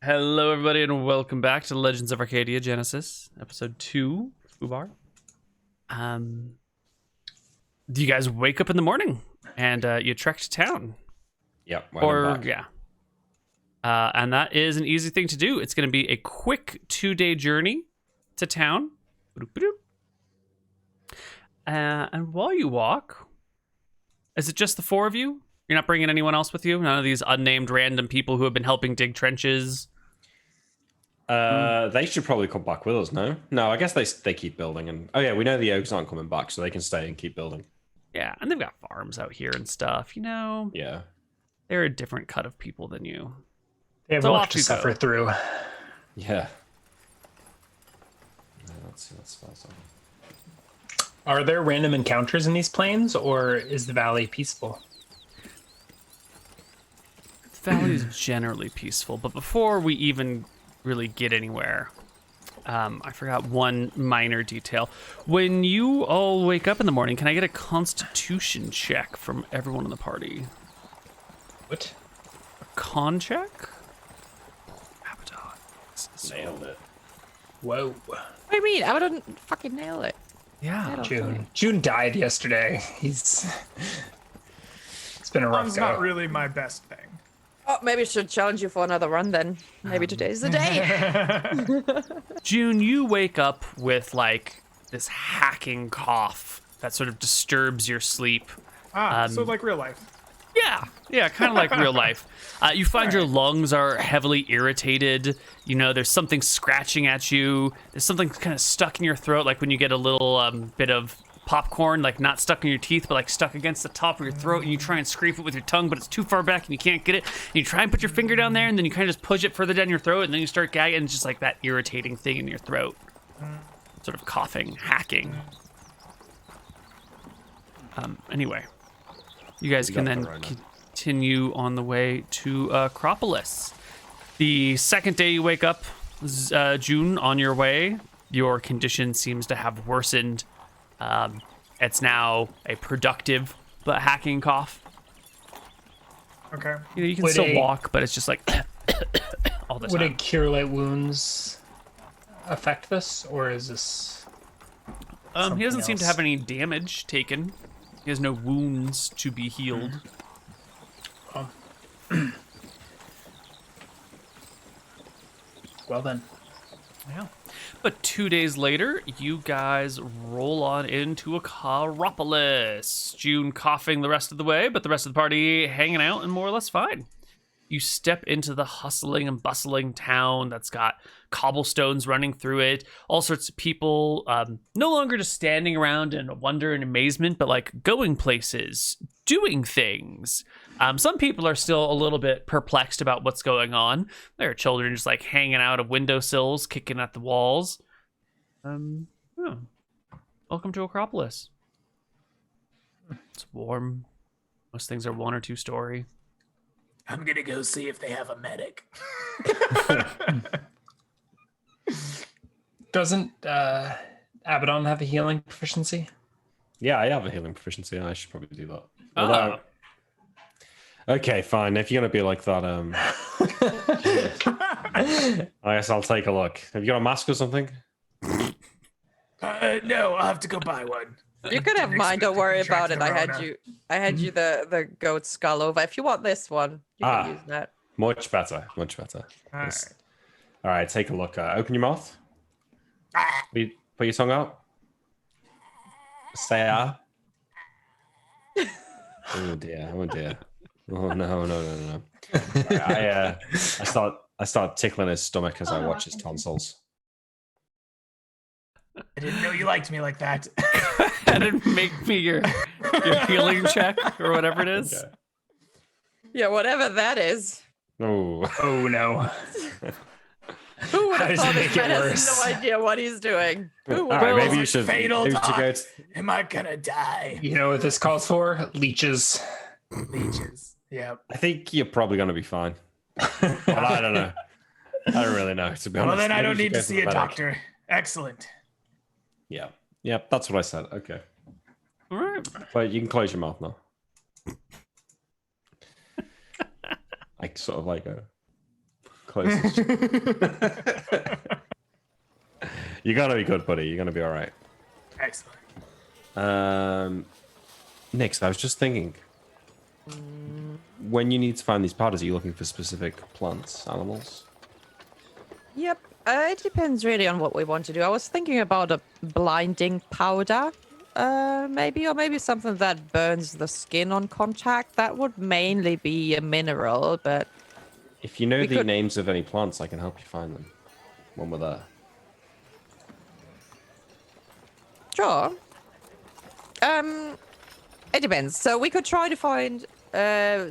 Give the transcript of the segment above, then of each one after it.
Hello, everybody, and welcome back to Legends of Arcadia Genesis, episode 2, Foobar. Do you guys wake up in the morning and you trek to town? Yep. And that is an easy thing to do. It's going to be a quick 2-day journey to town. And while you walk, is it just the four of you? You're not bringing anyone else with you? None of these unnamed random people who have been helping dig trenches? They should probably come back with us, no? No, I guess they keep building. And oh yeah, we know the Oaks aren't coming back, so they can stay and keep building. Yeah, and they've got farms out here and stuff, you know? Yeah. They're a different cut of people than you. They have So much off to you suffer go. through. Yeah. Let's see what spells are. Are there random encounters in these plains, or is the valley peaceful? The valley is generally peaceful, but before we even really get anywhere, I forgot one minor detail. When you all wake up in the morning, can I get a constitution check from everyone in the party? What? A con check? Abaddon. Nailed it. Whoa. What do you mean? I wouldn't fucking nail it. Yeah. June died yesterday. It's been a rough Run's go. not really my best thing. Oh, maybe I should challenge you for another run then. Maybe today's the day. June, you wake up with like this hacking cough that sort of disturbs your sleep. So like real life. Yeah, kind of like real life. You find your lungs are heavily irritated. You know, there's something scratching at you. There's something kind of stuck in your throat, like when you get a little bit of popcorn, like not stuck in your teeth, but like stuck against the top of your throat, and you try and scrape it with your tongue, but it's too far back and you can't get it. And you try and put your finger down there, and then you kind of just push it further down your throat, and then you start gagging, and it's just like that irritating thing in your throat. Sort of coughing, hacking. Anyway. You guys can then continue on the way to Acropolis. The second day you wake up, June, on your way, your condition seems to have worsened. It's now a productive but hacking cough. Okay. You know, you can Would still a- walk, but it's just like all the Would a time. cure light wounds affect this, or is this? He doesn't something seem to else? have any damage taken. He has no wounds to be healed. Well then. Yeah. But 2 days later, you guys roll on into Acropolis. June coughing the rest of the way, but the rest of the party hanging out and more or less fine. You step into the hustling and bustling town that's got cobblestones running through it, all sorts of people, no longer just standing around in wonder and amazement, but like going places, doing things. Some people are still a little bit perplexed about what's going on. There are children just like hanging out of windowsills, kicking at the walls. Yeah. Welcome to Acropolis. It's warm. Most things are 1 or 2 story. I'm gonna go see if they have a medic. Doesn't Abaddon have a healing proficiency? Yeah, I have a healing proficiency. I should probably do that. Oh. Although- Okay, fine. If you're gonna be like that, I guess I'll take a look. Have you got a mask or something? No, I'll have to go buy one. You could have mine. Don't worry about it. I had Corona. you the goat skull over. If you want this one, you can use that. Much better. Much better. All Yes. right. All right, take a look. Open your mouth. Put your tongue out. Say ah. Oh dear. Oh dear. Oh no. I start tickling his stomach as I watch his tonsils. I didn't know you liked me like that. And it make me your healing check or whatever it is. Okay. Yeah, whatever that is. Oh. Oh no. Who would How have does thought it make this man it has worse? no idea what he's doing? Who All would right, have maybe thought? you should. Fatal Maybe you should go. talk. Am I gonna die? You know what this calls for? Leeches. Leeches. Yep. I think you're probably going to be fine. But I don't know. I don't really know, to be honest. Well, then I Maybe don't you should need go to the see a medic. doctor. Excellent. Yeah. Yep, that's what I said. Okay. All right. But you can close your mouth now. I sort of like closest. You're gonna be good, buddy. You're gonna be all right. Excellent. Nick, so I was just thinking, when you need to find these powders, are you looking for specific plants, animals? Yep. It depends really on what we want to do. I was thinking about a blinding powder, maybe, or maybe something that burns the skin on contact. That would mainly be a mineral, but If you know We the could- names of any plants, I can help you find them when we're there. sure. It depends. So we could try to find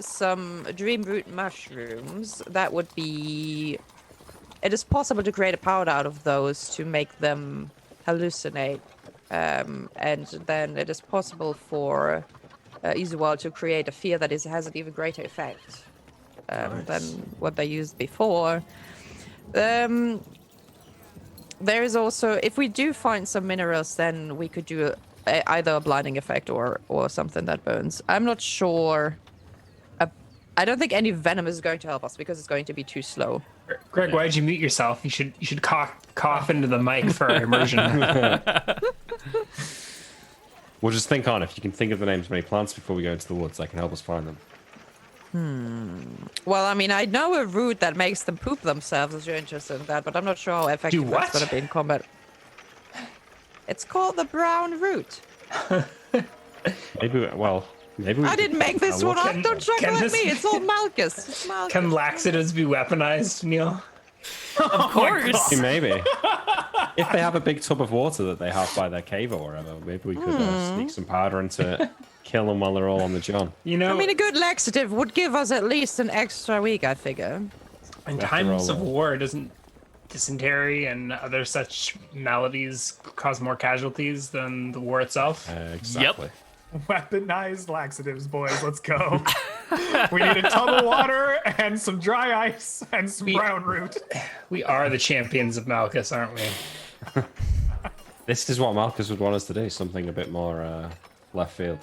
some dream root mushrooms. That would be. It is possible to create a powder out of those to make them hallucinate, and then it is possible for Izual to create a fear that has an even greater effect than what they used before. There is also, if we do find some minerals, then we could do either a blinding effect or something that burns. I'm not sure. I don't think any venom is going to help us because it's going to be too slow. Greg, why'd you mute yourself? You should cough into the mic for our immersion. We'll just think on. If you can think of the names of any plants before we go into the woods, that can help us find them. Well, I mean, I know a root that makes them poop themselves, if you're interested in that, but I'm not sure how effective Do that's what? going to be in combat. It's called the brown root. Maybe we I didn't make this one up. Can- Don't chuckle can at this- me. It's all Malchus. It's Malchus. Can laxatives be weaponized, Neal? Of course. Maybe. If they have a big tub of water that they have by their cave or whatever, maybe we could sneak some powder into it, kill them while they're all on the john. You know, I mean, a good laxative would give us at least an extra week, I figure. in After times all, of war, doesn't dysentery and other such maladies cause more casualties than the war itself? Exactly. Weaponized laxatives, boys. Let's go. We need a tub of water and some dry ice and some brown root. We are the champions of Malchus, aren't we? This is what Malchus would want us to do, something a bit more left field.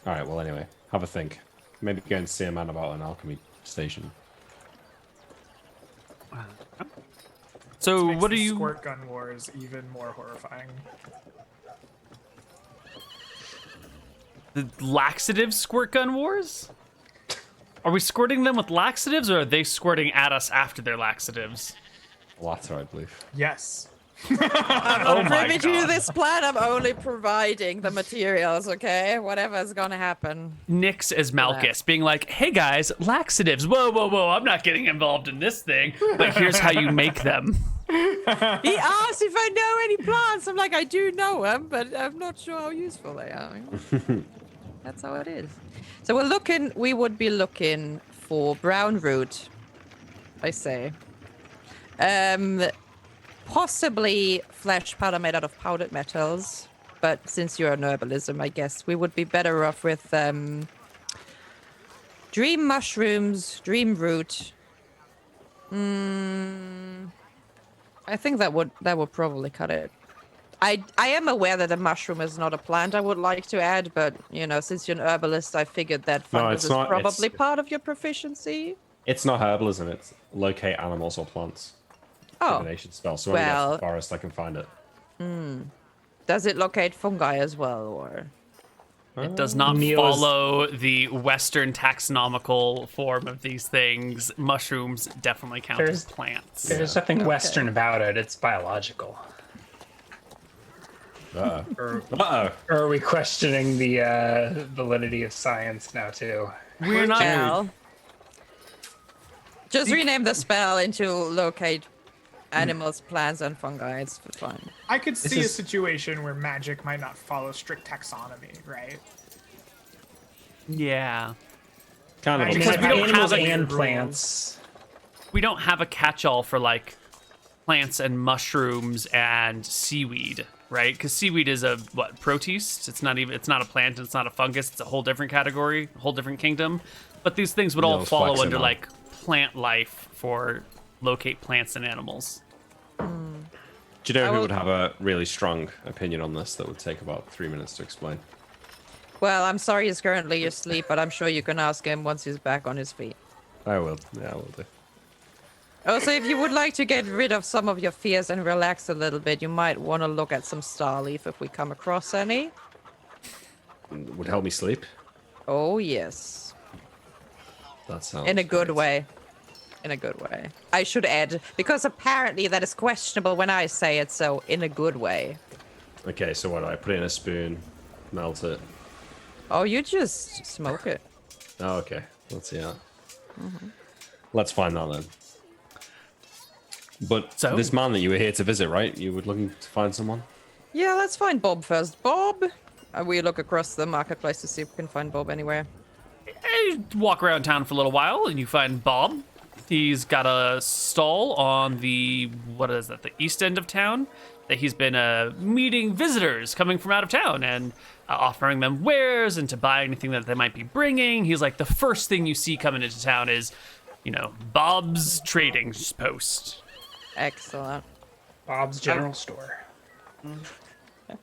Alright, well anyway, have a think. Maybe go and see a man about an alchemy station. So Makes what the are you? Squirt gun wars even more horrifying. The laxative squirt gun wars? Are we squirting them with laxatives, or are they squirting at us after their laxatives? The latter, I believe. Yes. Oh my Privy to god. this plan, I'm only providing the materials, okay? Whatever's gonna happen. Nix as Malchus, being like, "Hey guys, laxatives. Whoa, whoa, whoa! I'm not getting involved in this thing. But here's how you make them." He asked if I know any plants. I'm like, I do know them, but I'm not sure how useful they are. That's how it is. So we would be looking for brown root, I say. Possibly flesh powder made out of powdered metals, but since you're an herbalism, I guess we would be better off with dream mushrooms, dream root. I think that would probably cut it. I am aware that a mushroom is not a plant I would like to add, but since you're an herbalist, I figured that No, fungus it's is not. probably It's- part of your proficiency. It's not herbalism, it's locate animals or plants. Oh, Divination spell. So when we get to well- the forest, I can find it. does it locate fungi as well, or? It does not Neal is- follow the Western taxonomical form of these things. Mushrooms definitely count as There's- plants. There's nothing Western about it. It's biological. Uh-oh. Or, Uh-oh. or are we questioning the validity of science now too? We're not. Well, just rename the spell into locate animals, plants, and fungi. It's fine. I could see a is- situation where magic might not follow strict taxonomy, right? Yeah. Kind of. I mean, Because a- we don't animals have a- and rules. plants. We don't have a catch-all for like plants and mushrooms and seaweed, right? Because seaweed is a protist. It's not a plant. It's not a fungus. It's a whole different category, a whole different kingdom. But these things would all Neal's follow flexing under on. like plant life for locate plants and animals. Do you know I who will- would have a really strong opinion on this that would take about 3 minutes to explain? Well, I'm sorry he's currently asleep, but I'm sure you can ask him once he's back on his feet. I will. Yeah, I will do. Also, if you would like to get rid of some of your fears and relax a little bit, you might want to look at some Starleaf if we come across any. Would help me sleep. Oh, yes. That sounds In a good great. way. In a good way. I should add, because apparently that is questionable when I say it, so in a good way. Okay, so what do I put it in a spoon, melt it? Oh, you just smoke it. Oh, okay. Let's see that. Let's find that then. But So? this man that you were here to visit, right? You were looking to find someone? Yeah, let's find Bob first. Bob! We look across the marketplace to see if we can find Bob anywhere. You walk around town for a little while and you find Bob. He's got a stall on the, what is that, the east end of town that he's been meeting visitors coming from out of town and offering them wares and to buy anything that they might be bringing. He's like, the first thing you see coming into town is, Bob's trading post. Excellent. Bob's General Store.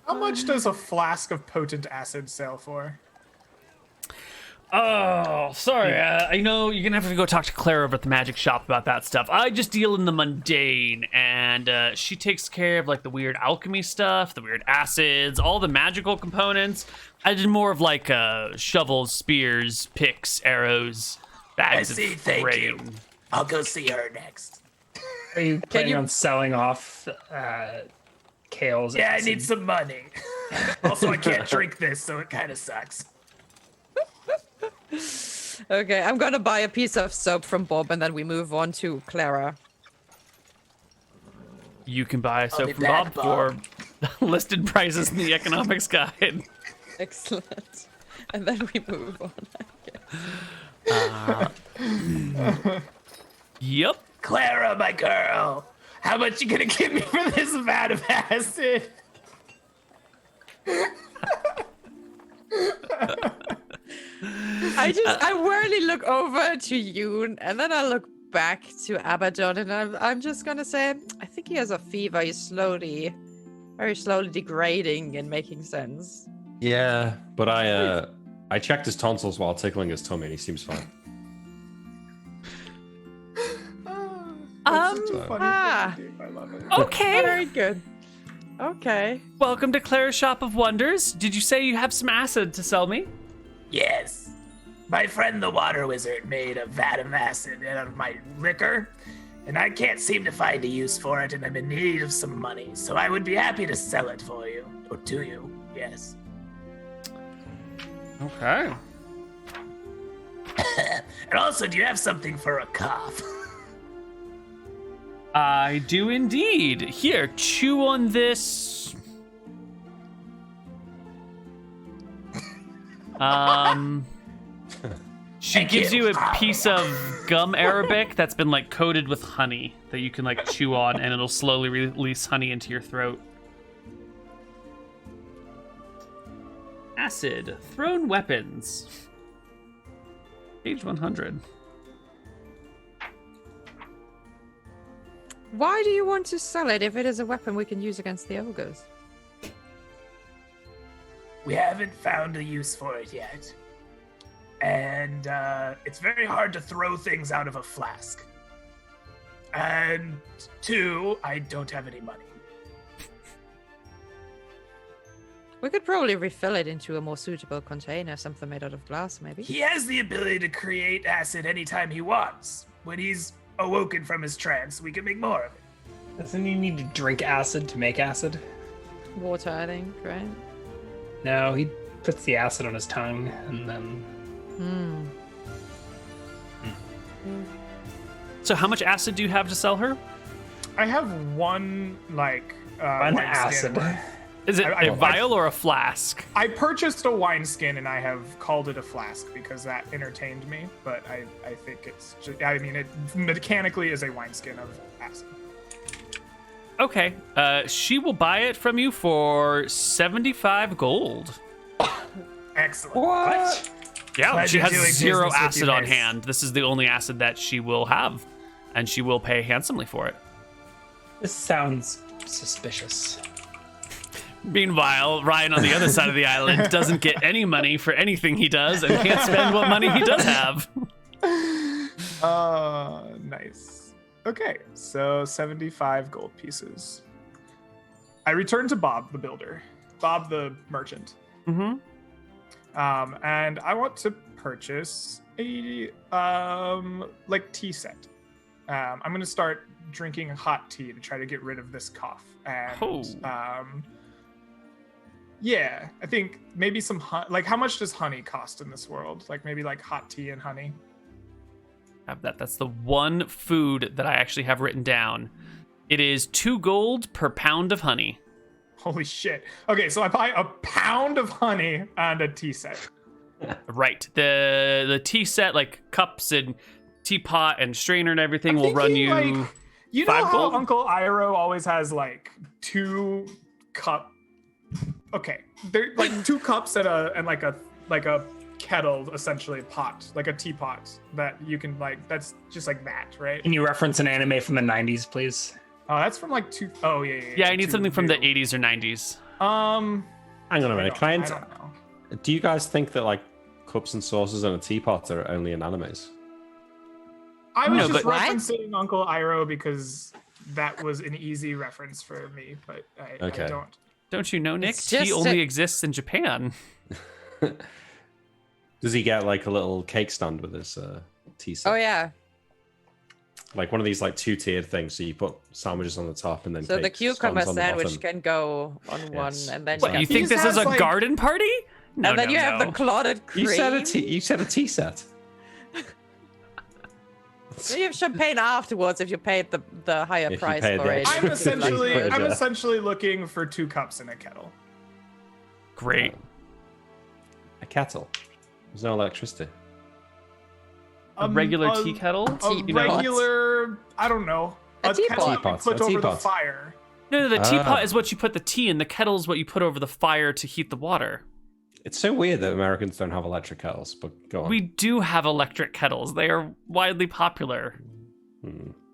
How much does a flask of potent acid sell for? Oh, sorry. I know you're gonna have to go talk to Clara over at the magic shop about that stuff. I just deal in the mundane, and she takes care of like the weird alchemy stuff, the weird acids, all the magical components. I did more of like shovels, spears, picks, arrows, bags of grain. I'll go see her next. Are you planning you- on selling off Kale's? Yeah, I acid? need some money. Also, I can't drink this, so it kind of sucks. Okay, I'm gonna buy a piece of soap from Bob and then we move on to Clara. You can buy soap be from back, Bob for listed prices in the economics guide. Excellent. And then we move on. Yep. Clara, my girl, how much you gonna give me for this vat of acid? I weirdly look over to Yoon and then I look back to Abaddon and I'm just gonna say, I think he has a fever. He's very slowly degrading and making sense. Yeah, but I checked his tonsils while tickling his tummy and he seems fine. That's such a funny ah. thing to do. I love it. Okay. Very good. Okay. Welcome to Clara's Shop of Wonders. Did you say you have some acid to sell me? Yes. My friend the water wizard made a vat of acid out of my liquor, and I can't seem to find a use for it, and I'm in need of some money, so I would be happy to sell it for you. Or to you, yes. Okay. And also, do you have something for a cough? I do indeed. Here, chew on this. She Thank gives you. you a piece of gum Arabic that's been like coated with honey that you can like chew on and it'll slowly release honey into your throat. Acid, thrown weapons. Page 100. Why do you want to sell it if it is a weapon we can use against the ogres? We haven't found a use for it yet. And it's very hard to throw things out of a flask. And 2, I don't have any money. We could probably refill it into a more suitable container, something made out of glass, maybe. He has the ability to create acid anytime he wants. When he's awoken from his trance, we can make more of it. Doesn't he need to drink acid to make acid? Water, I think, right? No, he puts the acid on his tongue and then. So how much acid do you have to sell her? I have one One wine acid. skin worth. Is it I- a vial or a flask? I purchased a wineskin and I have called it a flask because that entertained me. But I think it's just, I mean, it mechanically is a wineskin of acid. Okay. She will buy it from you for 75 gold. Excellent. What? Yeah, Pleasure she has doing 0 business with acid you, on miss. hand. This is the only acid that she will have, and she will pay handsomely for it. This sounds suspicious. Meanwhile, Ryan on the other side of the island doesn't get any money for anything he does and can't spend what money he does have. Nice. Okay, so 75 gold pieces. I return to Bob, the builder. Bob, the merchant. Mm-hmm. And I want to purchase a tea set. I'm gonna start drinking hot tea to try to get rid of this cough. And yeah, I think maybe some how much does honey cost in this world? Like maybe like hot tea and honey. Have that. That's the one food that I actually have written down. It is 2 gold per pound of honey. Holy shit. Okay, so I buy a pound of honey and a tea set. Right. The tea set, like cups and teapot and strainer and everything, will run you. Like, you know 5 how gold? Uncle Iroh always has like 2 cup. Okay, they're like 2 cups and like a kettle, essentially pot, like a teapot that you can like. That's just like that, right? Can you reference an anime from the 90s, please? Oh, that's from like Oh yeah. Yeah, I need something from the 80s or 90s. Hang on a minute. I don't know. Do you guys think that like cups and saucers and a teapot are only in animes? I was No, just but- referencing Uncle Iroh because that was an easy reference for me, but I don't. Don't you know, Nick? It's Tea just only exists in Japan. Does he get like a little cake stand with his tea set? Oh yeah. Like one of these like 2-tiered things. So you put sandwiches on the top and then So the cake cucumber scones on the sandwich bottom. can go on Yes. one, and then What, you you have, think this is has, a like- garden party? No, and then no, you have no. the clotted cream. You said a tea set. Then you have champagne afterwards if you paid the higher If you price paid for the it. extra. I'm Yeah. essentially looking for 2 cups in a kettle. Great. A kettle. There's no electricity. A regular tea kettle? A You know? regular, I don't know. A teapot. kettle you Teapot, put a over the teapot. fire. No, the teapot Ah. is what you put the tea in. The kettle is what you put over the fire to heat the water. It's so weird that Americans don't have electric kettles, but go on. We do have electric kettles. They are widely popular.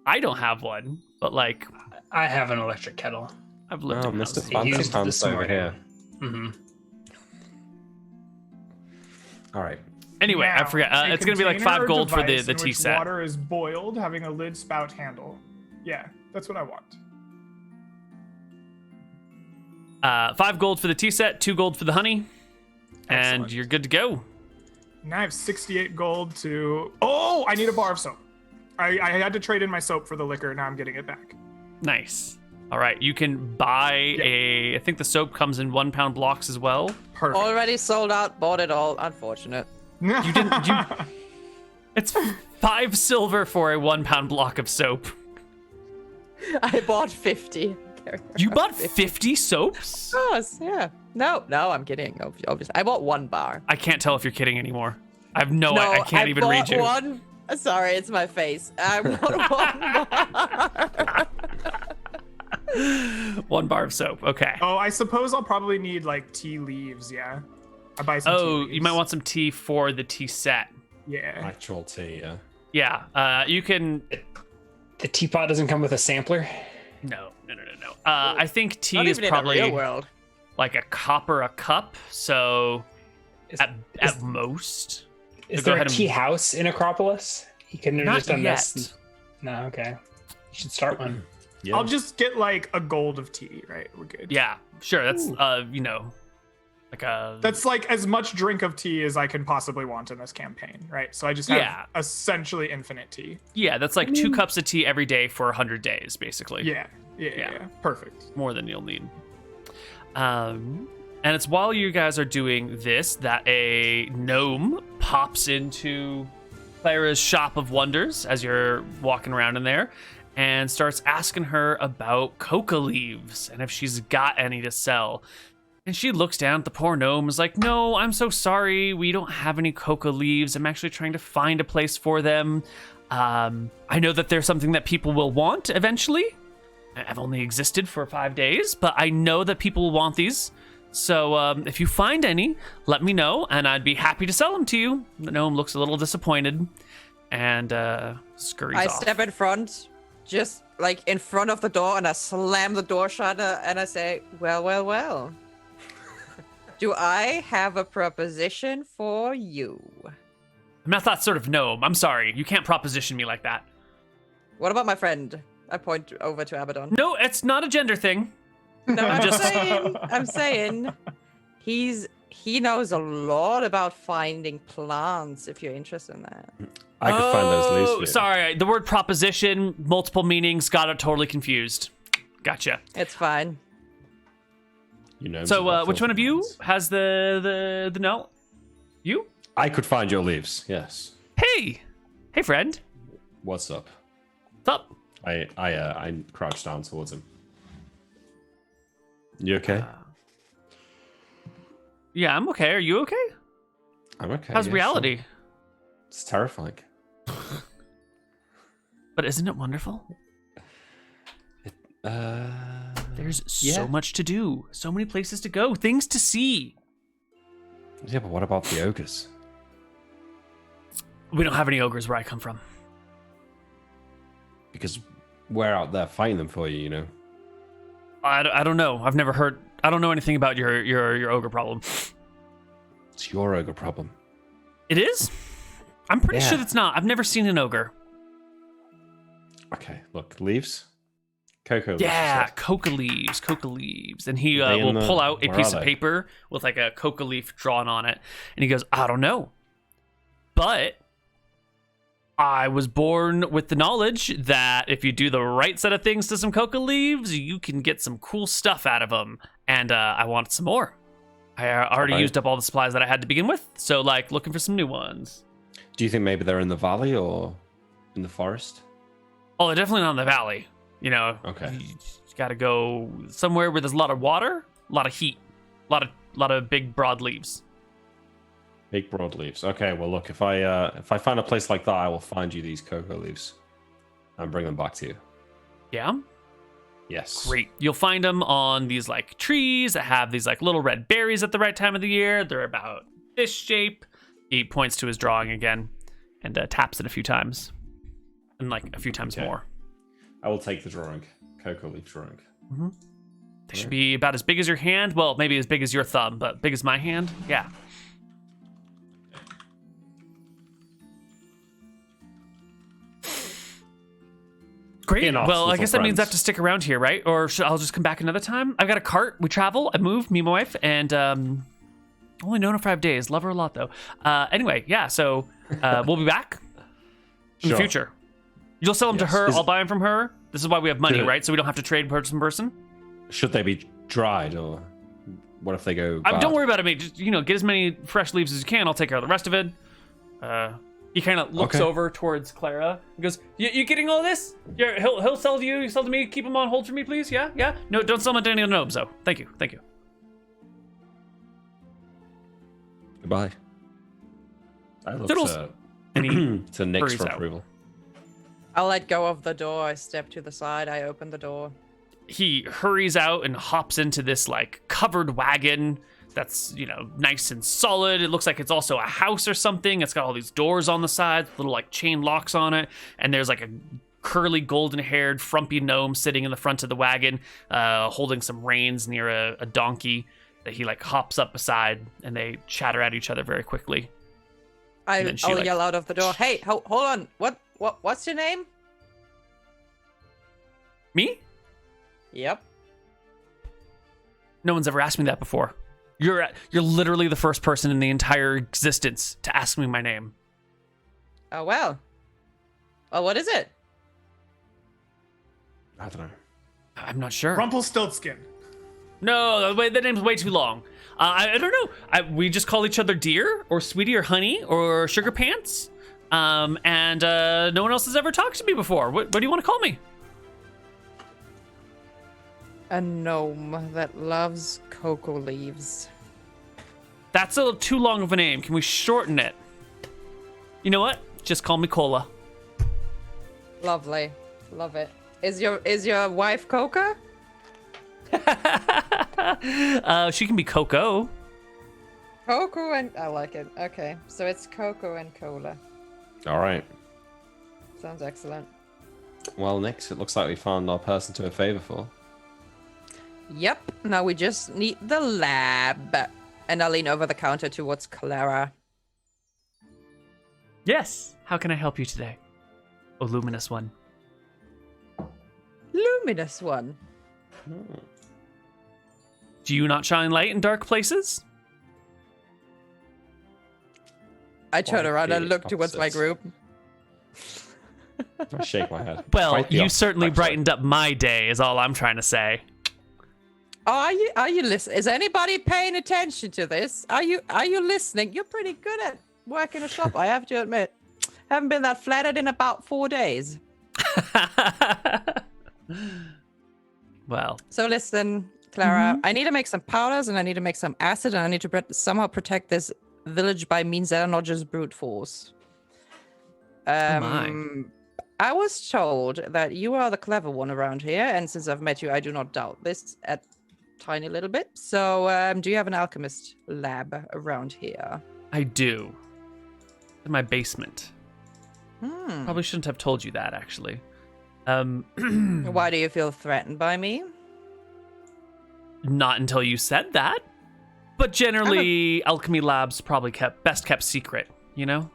I don't have one, but like I have an electric kettle. I've lived Oh, in Mr. houses. Fancy Fancy Pants this over morning. here. Mm-hmm. All right. Anyway, I Now, forget. a It's gonna be like container 5 or gold for the device in tea which set. Water is boiled, having a lid, spout, handle. Yeah, that's what I want. 5 gold for the tea set, 2 gold for the honey, and Excellent. you're good to go. Now I have 68 gold to. Oh, I need a bar of soap. I had to trade in my soap for the liquor. Now I'm getting it back. Nice. All right, you can buy I think the soap comes in 1 pound blocks as well. Perfect. Already sold out, bought it all. Unfortunate. You didn't. It's 5 silver for a 1 pound block of soap. I bought 50. You bought 50 soaps? Of course, yeah. No, I'm kidding. Obviously, I bought 1 bar. I can't tell if you're kidding anymore. I have no. I can't even read you. One. Sorry, it's my face. I bought 1 bar. 1 bar of soap. Okay. Oh, I suppose I'll probably need like tea leaves. Yeah, I buy some. tea Oh, leaves. you might want some tea for the tea set. Yeah. Actual tea, yeah. Yeah. You can. The teapot doesn't come with a sampler. No. I think tea Not is even probably in the real world. like a copper a cup. So Is, at most. is go there a ahead and- tea house in Acropolis? You couldn't have Not just done yet. this. No, okay. You should start one. Yeah. I'll just get like a gold of tea. Right, we're good. Yeah. Sure. That's like a. That's like as much drink of tea as I can possibly want in this campaign, right? So I just have Yeah. essentially infinite tea. Yeah, that's like 2 cups of tea every day for 100 days, basically. Yeah. Perfect. More than you'll need. And it's while you guys are doing this that a gnome pops into Clara's shop of wonders as you're walking around in there and starts asking her about coca leaves and if she's got any to sell. And she looks down at the poor gnome and is like, "No, I'm so sorry. We don't have any coca leaves. I'm actually trying to find a place for them. I know that there's something that people will want eventually. I've only existed for 5 days, but I know that people will want these. So if you find any, let me know, and I'd be happy to sell them to you." The gnome looks a little disappointed and scurries I off. step in front, just like in front of the door, and I slam the door shut, and I say, well. Do I have a proposition for you? I'm not that sort of gnome. I'm sorry. You can't proposition me like that. What about my friend? I point over to Abaddon. No, it's not a gender thing. No, I'm just- saying, he knows a lot about finding plants. If you're interested in that. I could find those leaves for you. Sorry. The word proposition, multiple meanings, got it totally confused. Gotcha. It's fine. You know. So, which one of you has the note? You? I could find your leaves. Yes. Hey, friend. What's up? What's up? I crouch down towards him. You okay? Yeah, I'm okay. Are you okay? I'm okay. How's yeah, reality? sure. It's terrifying. But isn't it wonderful? There's so much to do, so many places to go, things to see. Yeah, but what about the ogres? We don't have any ogres where I come from. Because we're out there fighting them for you, you know. I don't know. I've never heard. I don't know anything about your ogre problem. It's your ogre problem. It is? I'm pretty Yeah. sure it's not. I've never seen an ogre. Okay, look, leaves. Cocoa leaves. Yeah, you said. coca leaves. And he They in will the- pull out a where piece are of they? paper with like a coca leaf drawn on it. And he goes, I don't know. But I was born with the knowledge that if you do the right set of things to some coca leaves, you can get some cool stuff out of them. And I wanted some more. I already Alright. used up all the supplies that I had to begin with. So, like, looking for some new ones. Do you think maybe they're in the valley or in the forest? Oh, they're definitely not in the valley. You know, Okay. you got to go somewhere where there's a lot of water, a lot of heat, a lot of big broad leaves. Big broad leaves. Okay, well look, if I find a place like that, I will find you these cocoa leaves and bring them back to you. Yeah, Yes. great. You'll find them on these like trees that have these like little red berries at the right time of the year. They're about this shape. He points to his drawing again and taps it a few times, and like a few times Okay. more. I will take the drawing. Cocoa leaf drawing. They should be about as big as your hand. Well, maybe as big as your thumb, but big as my hand. Yeah. Great. Enough, Well, I little guess that means I have friends. to stick around here, right? Or I'll just come back another time. I've got a cart. We travel. I move. Me and my wife. And only known her for 5 days. Love her a lot, though. Anyway, yeah. So we'll be back in the Sure. future. You'll sell them Yes. to her. Is- I'll buy them from her. This is why we have money, Good. right? So we don't have to trade person to person. Should they be dried or what if they go bad? Don't worry about it, mate. Just, get as many fresh leaves as you can. I'll take care of the rest of it. He kind of looks Okay. over towards Clara. He goes, "You getting all this? Yeah, he'll sell to you. You sell to me. Keep him on hold for me, please. Yeah. No, don't sell them to any of the gnomes, though. Thank you. Goodbye. I look Toodles. to, And he to Nyx hurries for out. approval. I'll let go of the door. I step to the side. I open the door. he hurries out and hops into this like covered wagon that's nice and solid. It looks like it's also a house or something. It's got all these doors on the sides, little like chain locks on it, and there's like a curly golden-haired frumpy gnome sitting in the front of the wagon, holding some reins near a donkey that he like hops up beside, and they chatter at each other very quickly. And then she, I'll like- yell out of the door. Hey, hold on. What's your name? Me? Yep. No one's ever asked me that before. You're literally the first person in the entire existence to ask me my name. Oh well. Well, what is it? I don't know. I'm not sure. Rumpelstiltskin. No, the name's way too long. I don't know. We just call each other dear or sweetie or honey or sugar pants. And no one else has ever talked to me before. What do you want to call me? A gnome that loves cocoa leaves. That's a little too long of a name. Can we shorten it? You know what? Just call me Cola. Lovely. Love it. Is your wife Coca? She can be Coco. Cocoa and I like it. Okay, so it's cocoa and cola. All right. Sounds excellent. Well, Nyx, it looks like we found our person to a favor for. Yep. Now we just need the lab. And I lean over the counter towards Clara. Yes. How can I help you today? Oh, luminous one. Luminous one. Do you not shine light in dark places? I turn Quite around and the look towards my opposite. group. I shake my head. Well, Quite the you opposite, certainly actually. brightened up my day, is all I'm trying to say. Are you listening? Is anybody paying attention to this? Are you listening? You're pretty good at working a shop, I have to admit. Haven't been that flattered in about 4 days. Well, So listen, Clara, I need to make some powders and I need to make some acid and I need to somehow protect this village by means that are not just brute force. my. I was told that you are the clever one around here, and since I've met you, I do not doubt this a tiny little bit. So, do you have an alchemist lab around here? I do. In my basement. Hmm. Probably shouldn't have told you that, actually. Why do you feel threatened by me? Not until you said that. But generally, alchemy labs probably best kept secret, you know?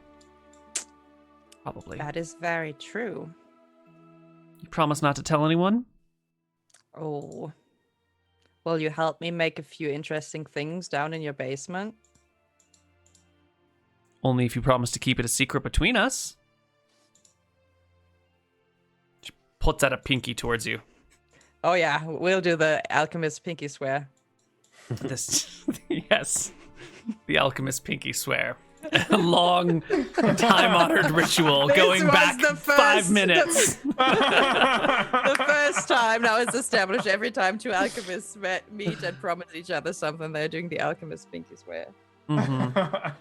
Probably. That is very true. You promise not to tell anyone? Oh. Will you help me make a few interesting things down in your basement? Only if you promise to keep it a secret between us. She puts out a pinky towards you. Oh yeah, we'll do the alchemist pinky swear. This, yes, the alchemist pinky swear. A long, time-honored ritual This going was back the 5 first- minutes. The first time now it's established every time two alchemists meet and promise each other something, they're doing the alchemist pinky swear. Mhm.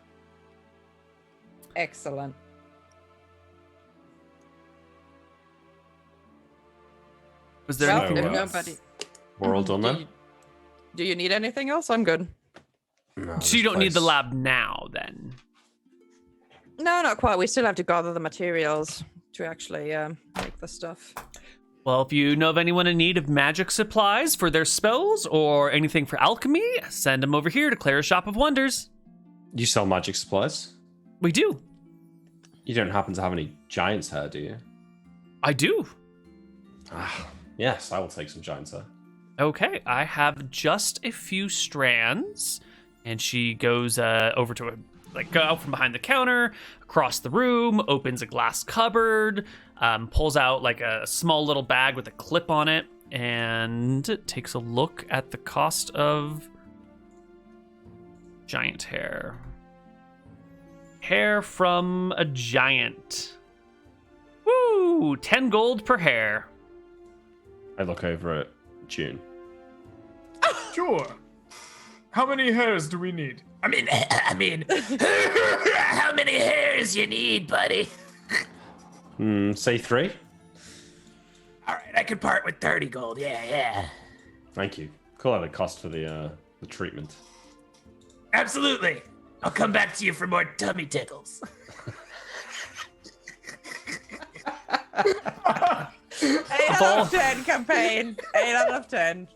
Excellent. Was there Well, anything if else? nobody, We're all done do then? you, do you need anything else? I'm good. No, So you this don't need the place- lab now, then? No, not quite. We still have to gather the materials to actually make the stuff. Well, if you know of anyone in need of magic supplies for their spells or anything for alchemy, send them over here to Clara's Shop of Wonders. You sell magic supplies? We do. You don't happen to have any giant's hair, do you? I do. Ah, yes, I will take some giant's hair. Okay, I have just a few strands. And she goes over to go out from behind the counter, across the room, opens a glass cupboard, pulls out like a small little bag with a clip on it, and takes a look at the cost of giant hair. Hair from a giant. Woo! 10 gold per hair. I look over at June. Sure. How many hairs do we need? I mean, how many hairs you need, buddy? Say 3? All right, I could part with 30 gold. Yeah. Thank you. Call out the cost for the treatment. Absolutely. I'll come back to you for more tummy tickles. 8 out of 10 campaign. 8 out of 10.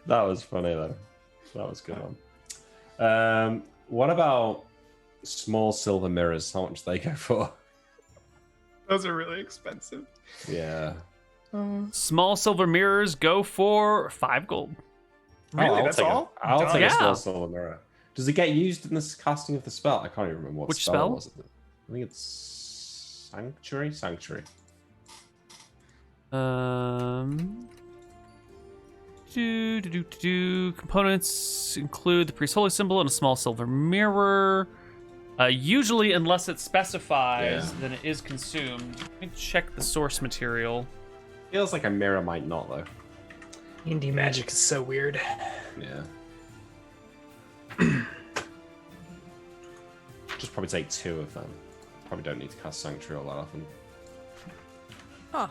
That was funny though. That was a good one. What about small silver mirrors? How much do they go for? Those are really expensive. Yeah. Small silver mirrors go for 5 gold. Really? I'll That's take all? I'll take Yeah. a small silver mirror. Does it get used in this casting of the spell? I can't even remember what Which spell spell? was it. I think it's Sanctuary. Sanctuary. Components include the priest's holy symbol and a small silver mirror. Usually, unless it specifies, Yeah. then it is consumed. Let me check the source material. Feels like a mirror might not though. Indie magic is so weird. Yeah. Just probably take 2 of them. Probably don't need to cast Sanctuary all that often. Huh.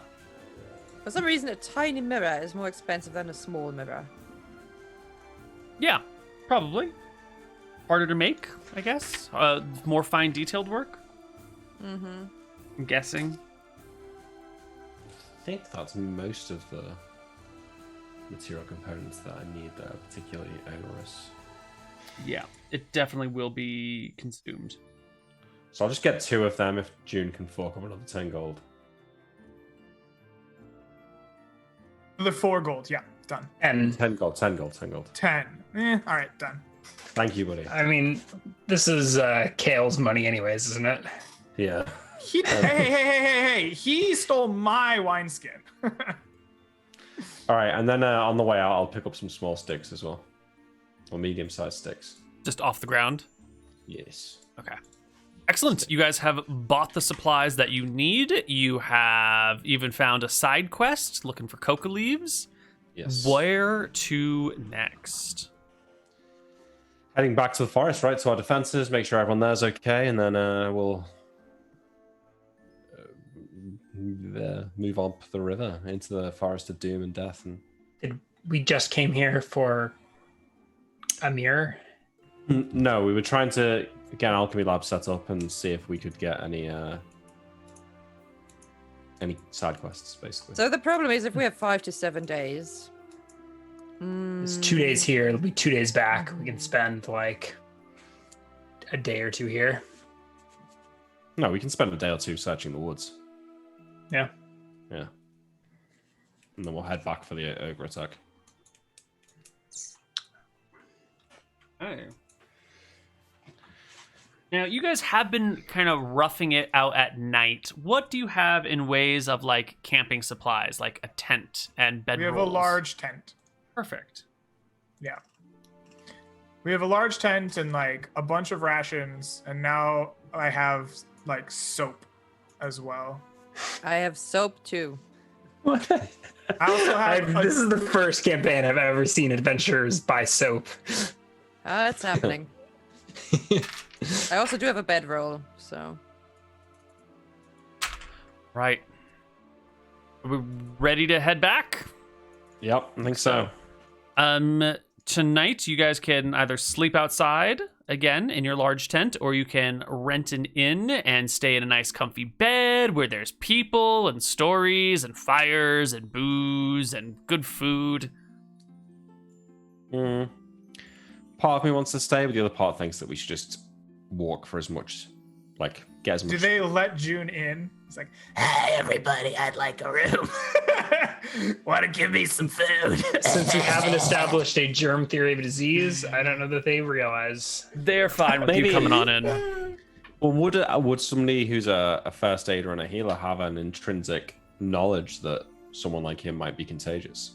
For some reason, a tiny mirror is more expensive than a small mirror. Yeah, probably. Harder to make, I guess. More fine detailed work. Mm-hmm. I'm guessing. I think that's most of the material components that I need that are particularly onerous. Yeah, it definitely will be consumed. So I'll just get 2 of them if June can fork up another 10 gold. The 4 gold. Yeah, done. And 10 gold, 10 gold, 10 gold. 10. All right, done. Thank you, buddy. I mean, this is Kale's money anyways, isn't it? Yeah. Hey! He stole my wineskin. All right, and then on the way out, I'll pick up some small sticks as well. Or medium-sized sticks. Just off the ground. Yes. Okay. Excellent. You guys have bought the supplies that you need. You have even found a side quest looking for coca leaves. Yes. Where to next? Heading back to the forest, right? To our defenses, make sure everyone there's okay, and then we'll move up the river into the forest of doom and death. And We just came here for a mirror. no, we were trying to get an alchemy lab set up and see if we could get any side quests, basically. So the problem is if we have 5 to 7 days. It's 2 days here. It'll be 2 days back. We can spend like a day or 2 here. No, we can spend a day or 2 searching the woods. Yeah. Yeah. And then we'll head back for the ogre attack. Oh. Now, you guys have been kind of roughing it out at night. What do you have in ways of like camping supplies, like a tent and bedrolls? We have a large tent. Perfect. Yeah. We have a large tent and like a bunch of rations, and now I have like soap as well. I have soap too. What? I also have This is the first campaign I've ever seen adventurers buy soap. It's happening. I also do have a bedroll, so. Right. Are we ready to head back? Yep, I think so. Tonight you guys can either sleep outside again in your large tent, or you can rent an inn and stay in a nice comfy bed where there's people and stories and fires and booze and good food. Part of me wants to stay, but the other part thinks that we should just walk for as much, like, get as much. Do they let June in? It's like, Hey, everybody, I'd like a room. Want to give me some food? Since we haven't established a germ theory of disease, I don't know that they realize. They're fine with Maybe- you coming on in. Well, would somebody who's a first aider and a healer have an intrinsic knowledge that someone like him might be contagious?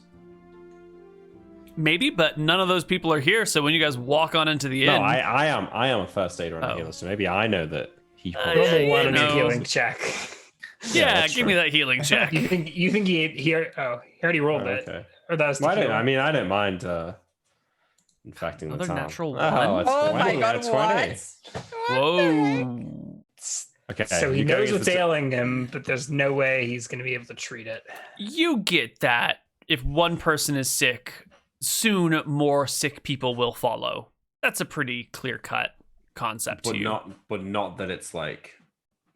Maybe, but none of those people are here, so when you guys walk on into the No, inn... I am a first aider and a Oh. healer, so maybe I know that he. Yeah, Roll you one know. healing check. yeah, that's give me true. that healing check. You think he already rolled it? Okay. Or that was Well, tequila. I don't mind infecting Another the town. natural Oh, one? it's Oh 20, my god, it's 20. what? Whoa. Okay, So he you go knows use what's the- ailing him, but there's no way he's going to be able to treat it. You get that if one person is sick, soon more sick people will follow. That's a pretty clear-cut concept but to you. not that it's like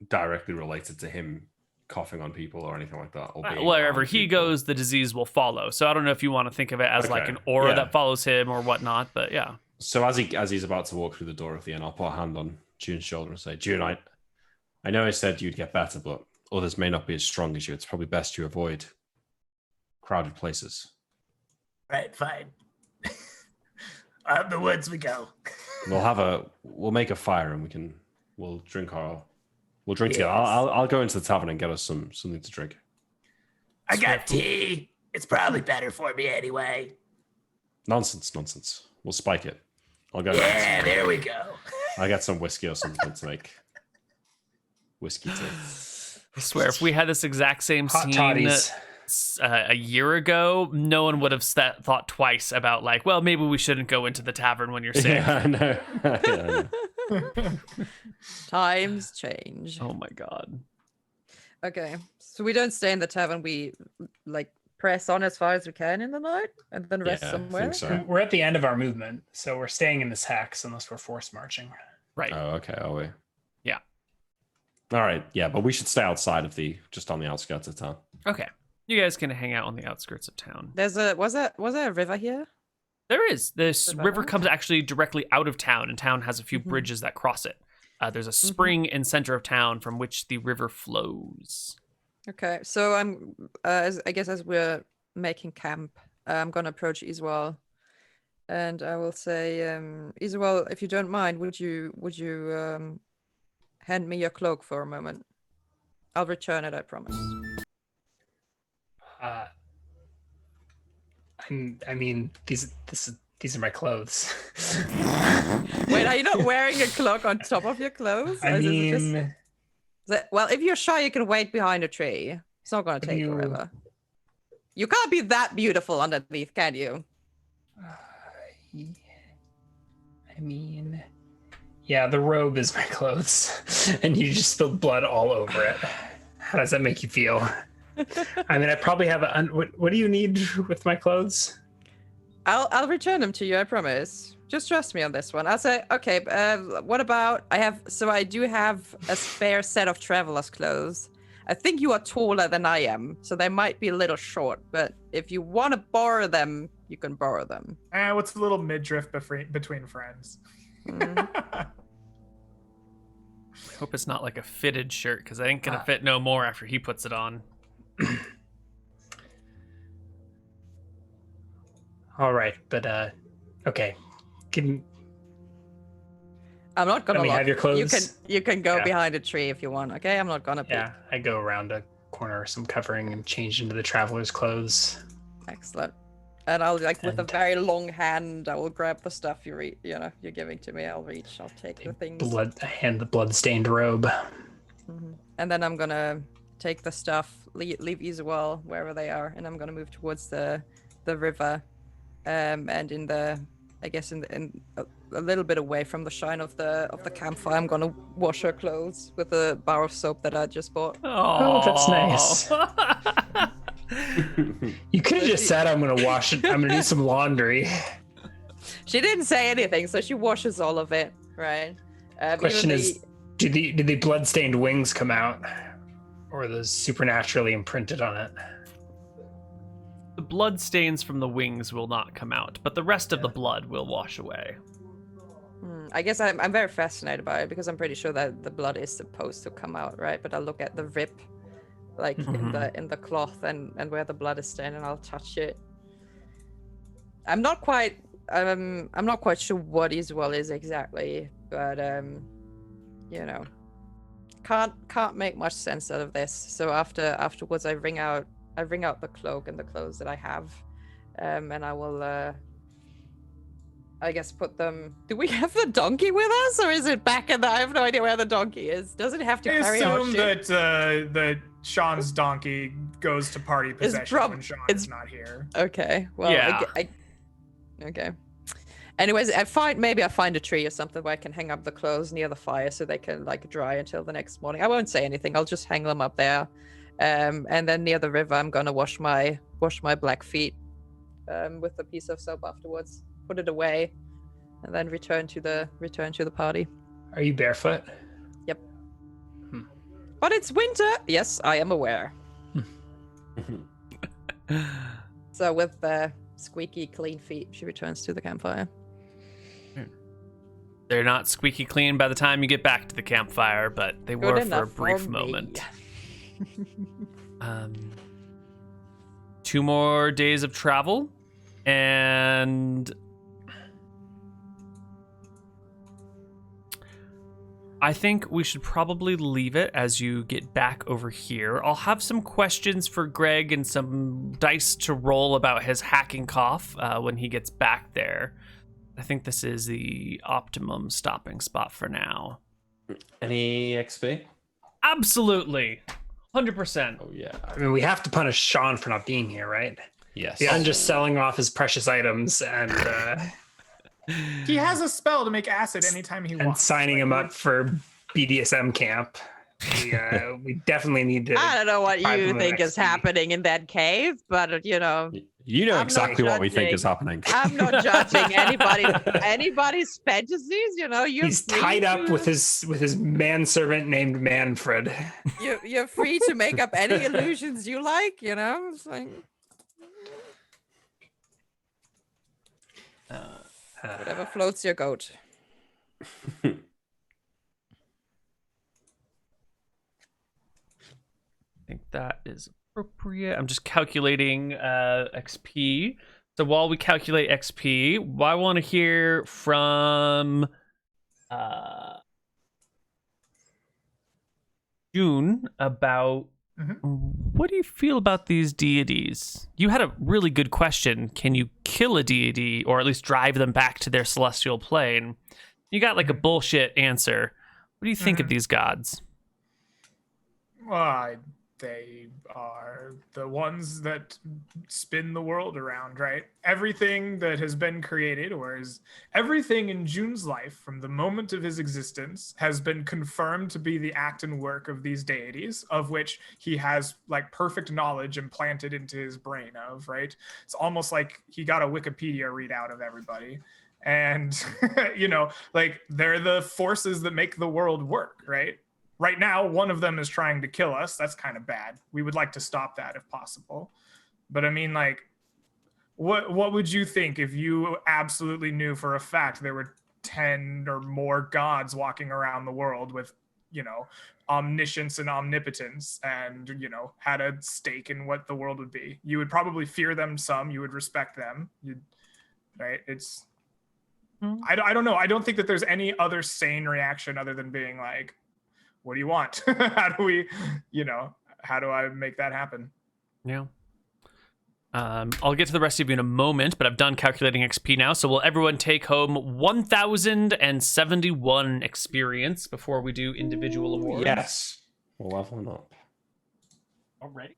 directly related to him coughing on people or anything like that. Or being Wherever around he people. goes, the disease will follow. So I don't know if you want to think of it as like Okay, an aura yeah. that follows him or whatnot, but yeah. So as he's about to walk through the door of the inn, I'll put a hand on June's shoulder and say, June, I know I said you'd get better, but others may not be as strong as you. It's probably best you avoid crowded places. Right, fine. Out in the woods we go. We'll make a fire and we'll drink together. Yes. I'll go into the tavern and get us something to drink. I got tea. It's probably better for me anyway. Nonsense. We'll spike it. I'll go. Yeah, there we go. I'll get some whiskey or something to make whiskey tea. I swear, if we had this exact same Hot scene toddies. a year ago, no one would have thought twice about like, well, maybe we shouldn't go into the tavern when you're sick. Yeah, I know. Yeah, I know. Times change. Oh my god. Okay, so we don't stay in the tavern. We like press on as far as we can in the night, and then rest Yeah, I somewhere. think so. We're at the end of our movement, so we're staying in this hex unless we're forced marching. Right. Oh, okay. Are we? Yeah. All right. Yeah, but we should stay outside of just on the outskirts of town. Okay. You guys can hang out on the outskirts of town. Was there a river here? There is. This River? river comes actually directly out of town, and town has a few Mhm. bridges that cross it. There's a spring in center of town from which the river flows. Okay, so I'm, I guess as we're making camp, I'm gonna approach Iswal, and I will say, Iswal, if you don't mind, would you hand me your cloak for a moment? I'll return it, I promise. I mean, these are my clothes. Wait, are you not wearing a cloak on top of your clothes? I Or is it mean, well, if you're shy, you can wait behind a tree. It's not gonna take forever. You can't be that beautiful underneath, can you? I mean, yeah, the robe is my clothes, and you just spilled blood all over it. How does that make you feel? I mean, I probably have what do you need with my clothes? I'll return them to you, I promise. Just trust me on this one. I'll say, okay, what about, I do have a spare set of traveler's clothes. I think you are taller than I am, so they might be a little short, but if you want to borrow them, you can borrow them. What's a little midriff between friends? I hope it's not like a fitted shirt, because I ain't gonna fit no more after he puts it on. All right, but okay. I'm not gonna Let me have your clothes. You can go behind a tree if you want, okay? I'm not gonna be. Yeah, I go around a corner, some covering, and change into the traveler's clothes. Excellent. And I'll with a very long hand, I will grab the stuff you're giving to me. I'll take the things. I hand the blood-stained robe. Mm-hmm. And then I'm gonna take the stuff, leave Iswal wherever they are, and I'm gonna move towards the river, and in a little bit away from the shine of the campfire, I'm gonna wash her clothes with a bar of soap that I just bought. Oh, that's nice. You could have just said, I'm gonna wash it. I'm gonna do some laundry. She didn't say anything, so she washes all of it, right? Question is, do the blood-stained wings come out, or are those supernaturally imprinted on it? The blood stains from the wings will not come out, but the rest of the blood will wash away. I guess I'm very fascinated by it because I'm pretty sure that the blood is supposed to come out, right? But I'll look at the rip, like in the cloth and where the blood is stained, and I'll touch it. I'm not quite sure what Iswal is exactly, but can't make much sense out of this. So afterwards, I wring out the cloak and the clothes that I have, and I will. I guess put them. Do we have the donkey with us, or is it back in the? I have no idea where the donkey is. Does it have to carry our shit? I assume that Sean's donkey goes to party possession when Sean's not here. Okay. Well, yeah. Okay. Anyways, I find a tree or something where I can hang up the clothes near the fire so they can dry until the next morning. I won't say anything. I'll just hang them up there. And then near the river, I'm gonna wash my black feet with a piece of soap afterwards. Put it away, and then return to the party. Are you barefoot? Yep. But it's winter. Yes, I am aware. So with squeaky clean feet, she returns to the campfire. They're not squeaky clean by the time you get back to the campfire, but they were for a brief moment. 2 more days of travel, and I think we should probably leave it as you get back over here. I'll have some questions for Greg and some dice to roll about his hacking cough when he gets back there. I think this is the optimum stopping spot for now. Any XP? Absolutely. 100%. Oh, yeah. I mean, we have to punish Sean for not being here, right? Yes. Beyond just selling off his precious items and He has a spell to make acid anytime he and wants. signing him up for BDSM camp. We definitely need to. I don't know what deprive him you of think is XP. happening in that cave, but You know I'm exactly not what we think judging. is happening. I'm not judging anybody's fantasies. He's tied up with his manservant named Manfred. You're free to make up any illusions you like. It's like whatever floats your goat. think that is appropriate. I'm just calculating XP. So while we calculate XP, I want to hear from June about what do you feel about these deities? You had a really good question. Can you kill a deity or at least drive them back to their celestial plane? You got like a bullshit answer. What do you think of these gods? Well, they are the ones that spin the world around, right? Everything that has been created, or is everything in June's life from the moment of his existence, has been confirmed to be the act and work of these deities, of which he has like perfect knowledge implanted into his brain of, right? It's almost like he got a Wikipedia readout of everybody. And, you know, like they're the forces that make the world work, right? Right now, one of them is trying to kill us. That's kind of bad. We would like to stop that if possible. But I mean, like, what would you think if you absolutely knew for a fact there were 10 or more gods walking around the world with, you know, omniscience and omnipotence and, you know, had a stake in what the world would be? You would probably fear them some. You would respect them. Right? It's... I don't know. I don't think that there's any other sane reaction other than being like, what do you want? How do we, you know, how do I make that happen? Yeah. I'll get to the rest of you in a moment, but I've done calculating XP now. So will everyone take home 1,071 experience before we do individual awards? Yes. We'll level them up. Alrighty.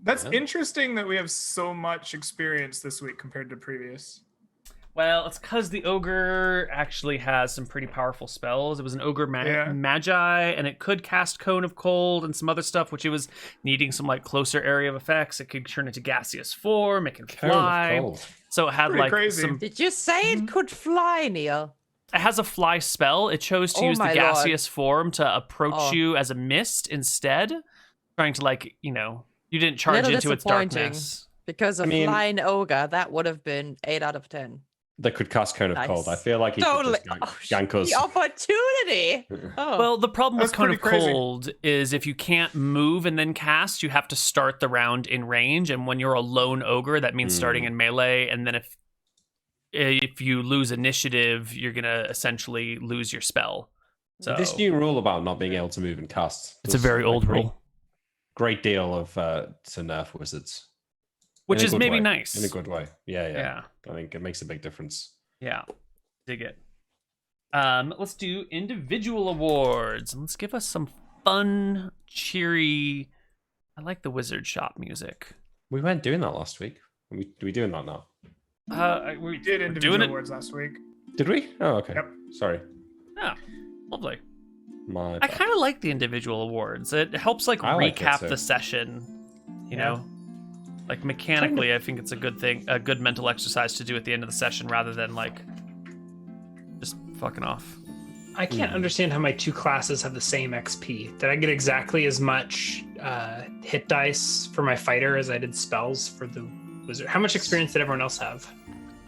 That's interesting that we have so much experience this week compared to previous. Well, it's because the ogre actually has some pretty powerful spells. It was an ogre magi, and it could cast Cone of Cold and some other stuff, which it was needing some like closer area of effects. It could turn into gaseous form. It can fly. So it had Pretty like crazy. some. Did you say it could fly, Neal? It has a fly spell. It chose to use the my gaseous form to approach you as a mist instead, trying to like, you know, you didn't charge Little into its disappointing. darkness. Because of flying ogre, that would have been 8 out of 10. That could cast Cone of Nice. Cold. I feel like he Totally. could just gank us. The opportunity. Oh. Well, the problem with That's Cone of pretty crazy. Cold is if you can't move and then cast, you have to start the round in range. And when you're a lone ogre, that means starting in melee. And then if you lose initiative, you're gonna essentially lose your spell. So This new rule about not being able to move and cast. it's a very old rule, Great deal of to nerf wizards. which In a is good maybe way. nice. In a good way. Yeah. Yeah. I think it makes a big difference. Yeah, dig it. Let's do individual awards. Let's give us some fun, cheery. I like the wizard shop music. We weren't doing that last week. Are we doing that now? We did we're individual doing it. awards last week. Did we? Oh, okay. Yep. Sorry. Yeah, lovely. My I bad. kind of like the individual awards. It helps like I like it recap too. the session. You know, like mechanically, I think it's a good thing, a good mental exercise to do at the end of the session rather than like just fucking off. I can't understand how my two classes have the same XP. Did I get exactly as much hit dice for my fighter as I did spells for the wizard? How much experience did everyone else have?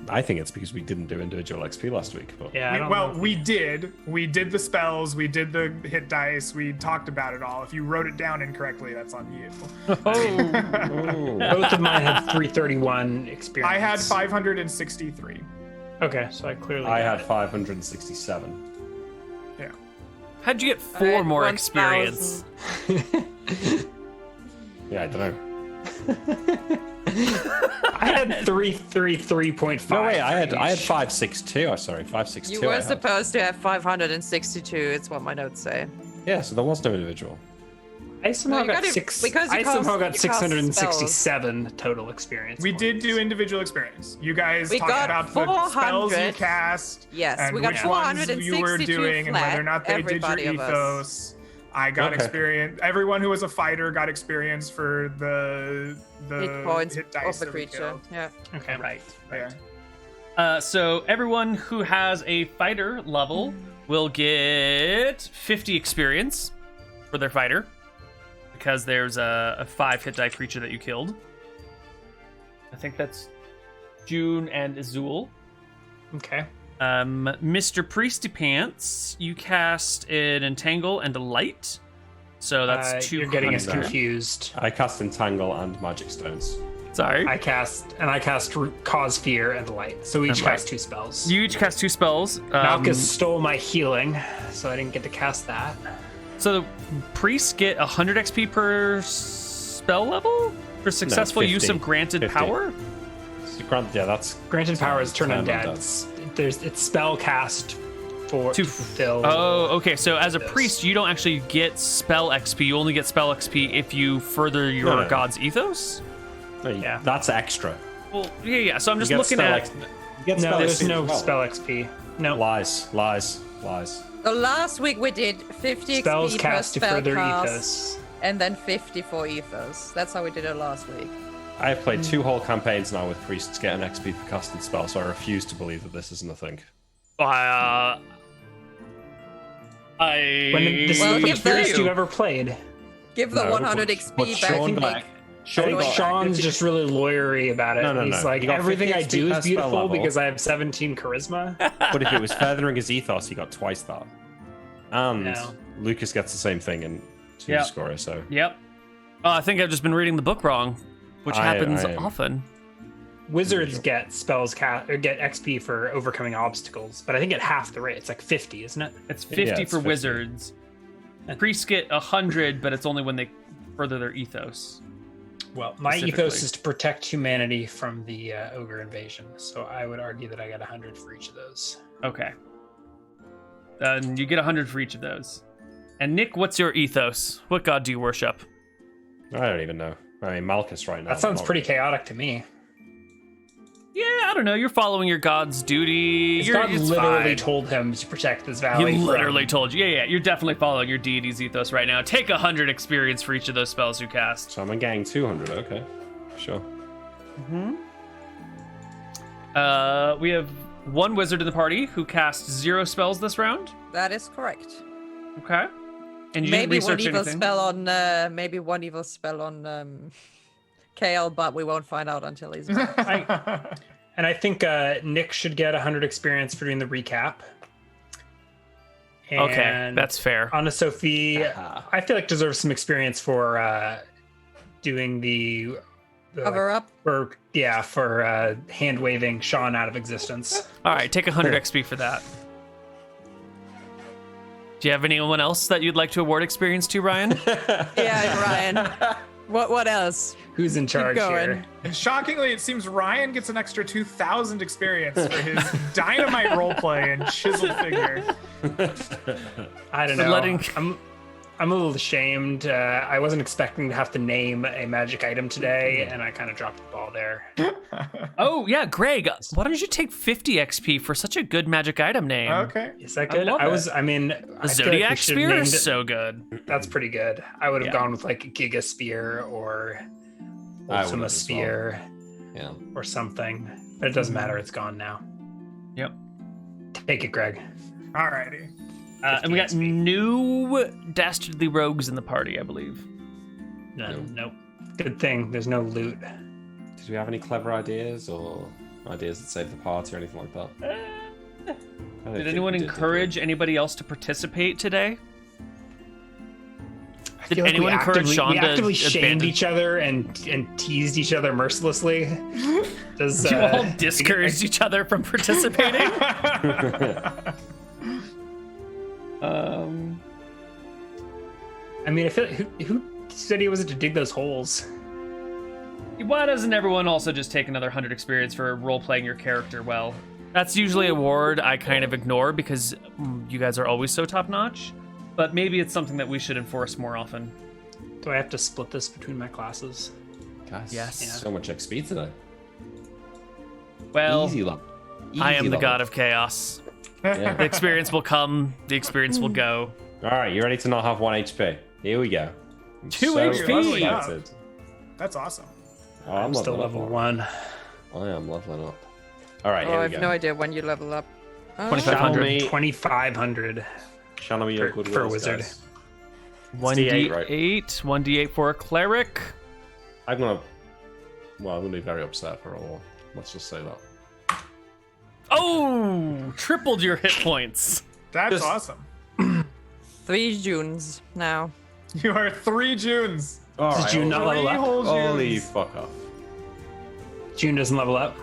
I think it's because we didn't do individual XP last week. But Yeah, I don't Well, know. we did. We did the spells. We did the hit dice. We talked about it all. If you wrote it down incorrectly, that's on you. Oh. Both of mine had 331 experience. I had 563. Okay, so I clearly I got had 567. How'd you get 4 more 1,000. experience? Yeah, I don't know. I had 333.5. No, wait, I had 562. Oh, sorry, 562. You I were had. supposed to have 562. It's what my notes say. Yeah, so there was no individual. I somehow No, you got gotta- six. because you I somehow got cast- you cast 667 total experience. We did points. do individual experience. You guys We talked got about the spells you 400. cast. Yes, and we got which ones you were 462 doing and whether or not they did your flat, everybody of us. ethos. I got Okay. experience. Everyone who was a fighter got experience for the Hit points hit dice of the that we creature. killed. Yeah. Okay, right. Yeah. So everyone who has a fighter level will get 50 experience for their fighter because there's a 5 hit die creature that you killed. I think that's June and Azul. Okay. Mr. Priesty Pants, you cast an Entangle and a Light. So that's 200. You're getting us confused. I cast Entangle and Magic Stones. Sorry. I cast Cause Fear and Light. So we each Okay. cast 2 spells. You each cast 2 spells. Malchus stole my healing, so I didn't get to cast that. So the priests get 100 XP per spell level for successful use 50. of granted 50. power. Yeah, that's Granted power is turn Turn undead. undead. It's spell cast to fulfill. Oh, okay. So as a priest, you don't actually get spell XP. You only get spell XP if you further your No. god's ethos. No, Yeah. that's extra. Well, yeah. So I'm just You get looking spell at. you get No, spell there's XP no as well. spell XP. No. Lies. So last week we did 50 Spells XP per cast to spell further cast, ethos. and then 50 for ethos. That's how we did it last week. I have played 2 whole campaigns now with priests getting XP for casting spells, so I refuse to believe that this isn't a thing. When this Well, is the give first the- you ever played. Give the No, 100 but XP Sean back. got- I think Sean's just really lawyery about it. No, He's no. like, You got everything 50 I do per is spell beautiful level. because I have 17 charisma. But if it was furthering his ethos, he got twice that. And No. Lucas gets the same thing in Two Yeah. Scorer, so Yep. Oh, I think I've just been reading the book wrong, which happens I am. often. Wizards get spells or get XP for overcoming obstacles, but I think at half the rate. It's like 50, isn't it? It's 50 it's for 50. wizards. Priests get 100, but it's only when they further their ethos. Well, my ethos Specifically. is to protect humanity from the ogre invasion, so I would argue that I got 100 for each of those. Okay. Then you get 100 for each of those. And Nick, what's your ethos? What god do you worship? I don't even know. I mean, Malchus right now. That sounds not pretty really. chaotic to me. Yeah, I don't know. You're following your god's duty. His You're, God it's literally fine. told him to protect this He valley. literally told you. Yeah. You're definitely following your deity's ethos right now. Take 100 experience for each of those spells you cast. So I'm getting 200, okay. Sure. We have one wizard in the party who casts 0 spells this round. That is correct. Okay. And you Maybe didn't one research evil anything? spell on KL, but we won't find out until he's back. And I think Nick should get 100 experience for doing the recap. Okay, And that's fair. Anna Sophie, I feel like deserves some experience for doing the Cover up. for hand waving Sean out of existence. All right, take 100 XP for that. Do you have anyone else that you'd like to award experience to, Ryan? Yeah, Ryan. What else? Who's in charge going. here? And shockingly, it seems Ryan gets an extra 2,000 experience for his dynamite roleplay and chiseled figure. I don't For know. letting- I'm a little ashamed. I wasn't expecting to have to name a magic item today, and I kind of dropped the ball there. Oh, yeah, Greg, why don't you take 50 XP for such a good magic item name? Okay. Is that good? love I it. was. I mean, The I feel like we Zodiac should have Spear named is it- so good. That's pretty good. I would have Yeah. gone with like Giga Spear or I Ultima would've as well. Spear Yeah. or something. But it doesn't matter. It's gone now. Yep. Take it, Greg. Alrighty. And we got 50 XP. new dastardly rogues in the party, I believe. Nope. Good thing there's no loot. Did we have any clever ideas or ideas that save the party or anything like that? I don't Did think anyone we did we? encourage anybody else to participate today? I Did feel like anyone encourage Sean we to actively shamed abandon- each other and teased each other mercilessly? Does You all discouraged each other from participating? I mean, I feel like who said he was to dig those holes? Why doesn't everyone also just take another 100 experience for role-playing your character well? That's usually a word I kind of ignore because you guys are always so top-notch. But maybe it's something that we should enforce more often. Do I have to split this between my classes? Guys, Yes. so much XP today. Well, Easy level. I am Easy the level. god of chaos. Yeah. The experience will come, the experience will go. All right, you ready to not have 1 HP? Here we go. I'm 2 so HP. excited. That's awesome. Oh, I'm still level 1. I am leveling up. All right, Oh, here I we have go. no idea when you level up. Oh, 2500. me- 2,500. Channel me your For- good for a wills, wizard. guys. 1d8, right? 1d8 for a cleric. I'm gonna be very upset for a while. Let's just say that. Oh, tripled your hit points. That's Just- awesome. 3 Junes now. You are 3 Junes. All Does right, June not level 3 up? whole Holy Junes. fuck off. June doesn't level up.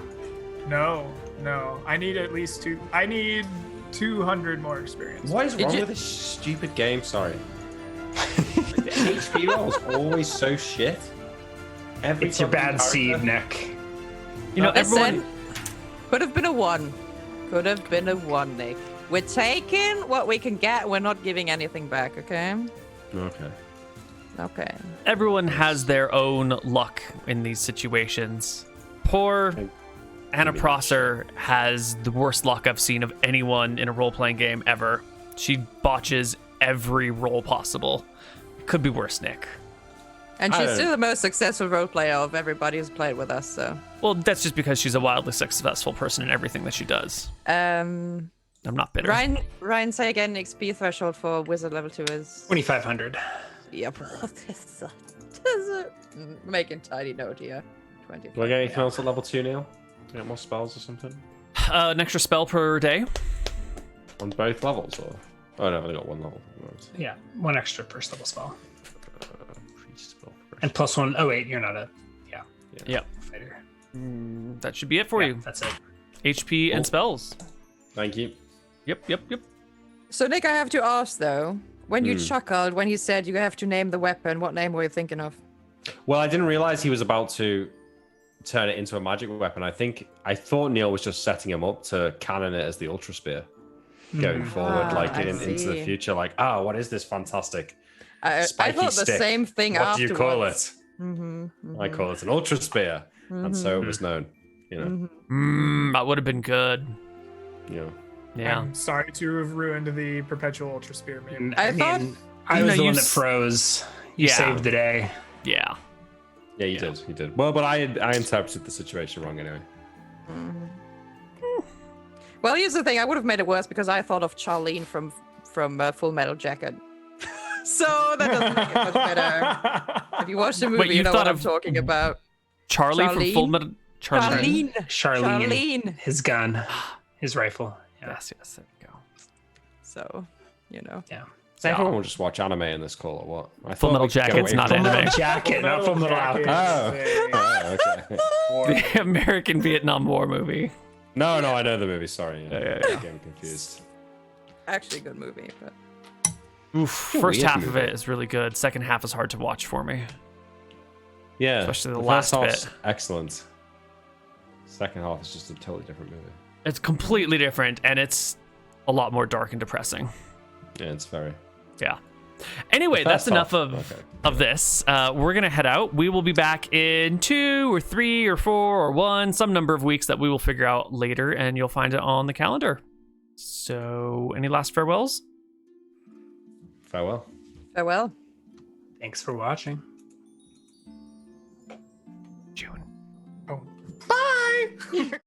No. I need at least 2. I need 200 more experience. What is wrong you- with this stupid game? Sorry. The HP roll is always so shit. Every It's your fucking bad seed, character- Nick. You know, everyone. Listen, could have been a 1. Could have been a 1, Nick. We're taking what we can get. We're not giving anything back, okay? Okay. Okay. Everyone has their own luck in these situations. Poor Anna Prosser has the worst luck I've seen of anyone in a role-playing game ever. She botches every roll possible. Could be worse, Nick. And I she's don't- still the most successful role player of everybody who's played with us, so. Well, that's just because she's a wildly successful person in everything that she does. I'm not bitter. Ryan, say again, XP threshold for wizard level 2 is. 2,500. Yep. Making tiny note here. 20. Do I get anything else at level 2, Neal? Get more spells or something? An extra spell per day. On both levels, or? Oh, no, I've only got 1 level. Yeah, 1 extra first level spell. Priest spell first. And +1. Oh, wait, you're not a. Yeah. Yep. Fighter. That should be it for Yeah, you. that's it. HP and spells. Thank you. Yep. So, Nick, I have to ask though, when you chuckled, when you said you have to name the weapon, what name were you thinking of? Well, I didn't realize he was about to turn it into a magic weapon. I thought Neal was just setting him up to cannon it as the Ultra Spear going forward, like I into the see. future. Like, what is this fantastic I spiky thought the stick? same thing What do you call afterwards. it? I call it an Ultra Spear, and so it was known. You know, That would have been good. you know. Yeah. I'm sorry to have ruined the perpetual ultra spear meme. And, I thought- I You was know, the you one that s- froze. You Yeah. saved the day. Yeah. Yeah, you did. You did. Well, but I interpreted the situation wrong anyway. Well, here's the thing. I would have made it worse because I thought of Charlene from Full Metal Jacket. So that doesn't make it much better. If you watch the movie, Wait, you you know thought what I'm of talking about. Charlie from Charlene? Full Metal. Charlene. Charlene. His gun. His rifle. Yeah. Yes, there we go. So, you know. Yeah. So everyone will just watch anime in this call, or what? I Full thought Metal we could go Jacket's away not from- anime. Jacket, not Full Metal Jacket Alchemist. is Oh, okay. The American Vietnam War movie. No, I know the movie. Sorry, Yeah. I'm getting confused. Actually, a good movie, but. Oof. First weird half of movie. it is really good. Second half is hard to watch for me. Yeah, Especially the first last half's bit. excellent. Second half is just a totally different movie. It's completely different, and it's a lot more dark and depressing. Yeah, it's very. Yeah. Anyway, The that's first enough half- of this. We're gonna head out. We will be back in 2 or 3 or 4 or 1, some number of weeks that we will figure out later, and you'll find it on the calendar. So, any last farewells? Farewell. Farewell. Thanks for watching. June. Bye.